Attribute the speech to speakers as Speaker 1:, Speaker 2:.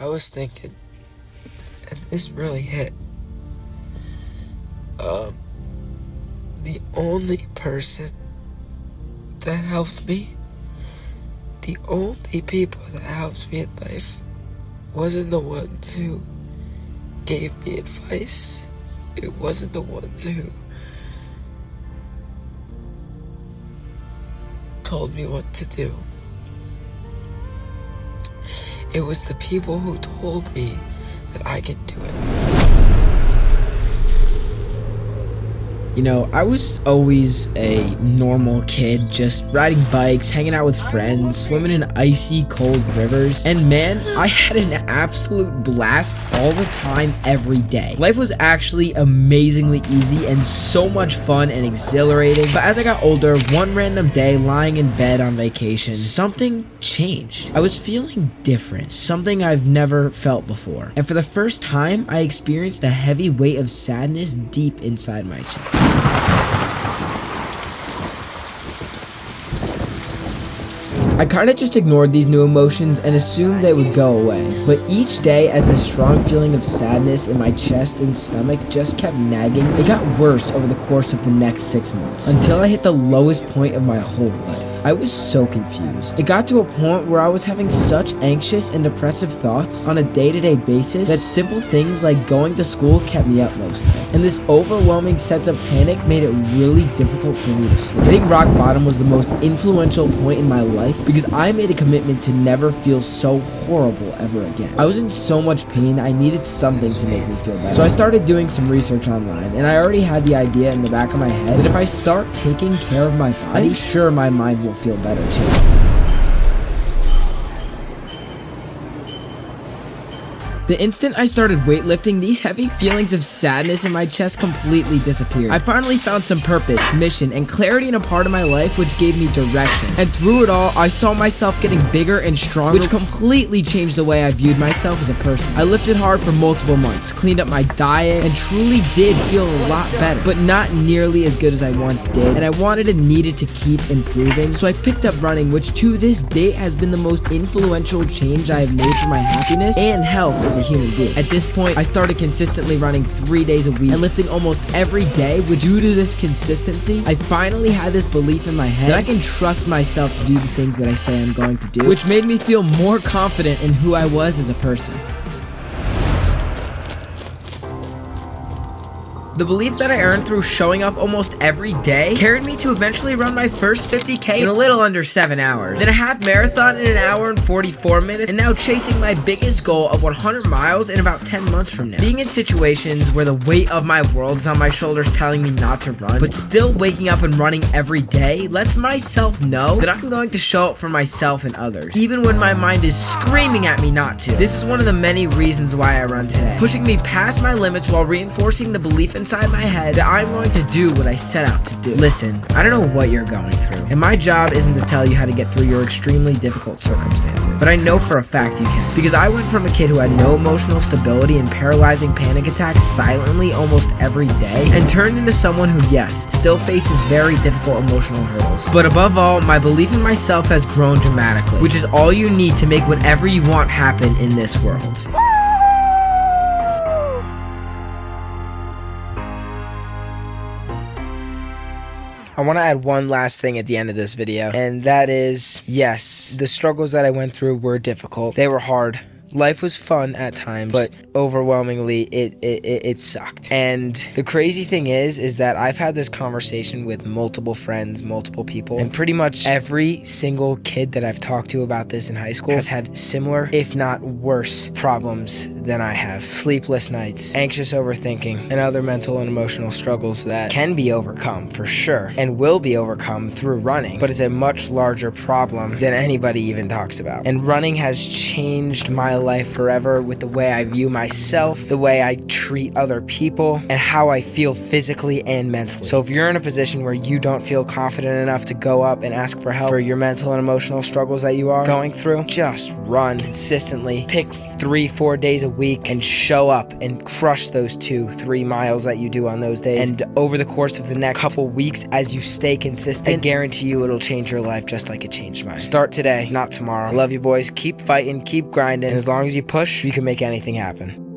Speaker 1: I was thinking, and this really hit. The only person that helped me, the only people that helped me in life, wasn't the ones who gave me advice. It wasn't the ones who told me what to do. It was the people who told me that I could do it.
Speaker 2: You know, I was always a normal kid, just riding bikes, hanging out with friends, swimming in icy cold rivers, and man, I had an absolute blast all the time, every day. Life was actually amazingly easy and so much fun and exhilarating, but as I got older, one random day, lying in bed on vacation, something changed. I was feeling different, something I've never felt before, and for the first time, I experienced a heavy weight of sadness deep inside my chest. I kinda just ignored these new emotions and assumed they would go away. But each day, as the strong feeling of sadness in my chest and stomach just kept nagging me, it got worse over the course of the next 6 months, until I hit the lowest point of my whole life. I was so confused. It got to a point where I was having such anxious and depressive thoughts on a day-to-day basis that simple things like going to school kept me up most nights. And this overwhelming sense of panic made it really difficult for me to sleep. Hitting rock bottom was the most influential point in my life because I made a commitment to never feel so horrible ever again. I was in so much pain, I needed something to make me feel better. So I started doing some research online, and I already had the idea in the back of my head that if I start taking care of my body, I'm sure my mind will feel better too. The instant I started weightlifting, these heavy feelings of sadness in my chest completely disappeared. I finally found some purpose, mission, and clarity in a part of my life which gave me direction. And through it all, I saw myself getting bigger and stronger, which completely changed the way I viewed myself as a person. I lifted hard for multiple months, cleaned up my diet, and truly did feel a lot better, but not nearly as good as I once did, and I wanted and needed to keep improving, so I picked up running, which to this date has been the most influential change I have made for my happiness and health as a human being. At this point, I started consistently running 3 days a week and lifting almost every day, which due to this consistency, I finally had this belief in my head that I can trust myself to do the things that I say I'm going to do, which made me feel more confident in who I was as a person. The belief that I earned through showing up almost every day carried me to eventually run my first 50K in a little under 7 hours, then a half marathon in an hour and 44 minutes, and now chasing my biggest goal of 100 miles in about 10 months from now. Being in situations where the weight of my world is on my shoulders telling me not to run, but still waking up and running every day lets myself know that I'm going to show up for myself and others, even when my mind is screaming at me not to. This is one of the many reasons why I run today, pushing me past my limits while reinforcing the belief inside my head that I'm going to do what I set out to do. Listen, I don't know what you're going through, and my job isn't to tell you how to get through your extremely difficult circumstances, but I know for a fact you can, because I went from a kid who had no emotional stability and paralyzing panic attacks silently almost every day, and turned into someone who, yes, still faces very difficult emotional hurdles, but above all, my belief in myself has grown dramatically, which is all you need to make whatever you want happen in this world. I want to add one last thing at the end of this video, and that is, yes, the struggles that I went through were difficult. They were hard. Life was fun at times, but overwhelmingly, it sucked. And the crazy thing is that I've had this conversation with multiple friends, multiple people, and pretty much every single kid that I've talked to about this in high school has had similar, if not worse, problems than I have. Sleepless nights, anxious overthinking, and other mental and emotional struggles that can be overcome for sure, and will be overcome through running, but it's a much larger problem than anybody even talks about. And running has changed my life forever with the way I view myself, the way I treat other people, and how I feel physically and mentally. So if you're in a position where you don't feel confident enough to go up and ask for help for your mental and emotional struggles that you are going through, just run consistently. Pick 3-4 days a week and show up and crush those 2-3 miles that you do on those days. And over the course of the next couple weeks, as you stay consistent, I guarantee you it'll change your life just like it changed mine. Start today, not tomorrow. I love you boys. Keep fighting, keep grinding. And as long as you push, you can make anything happen.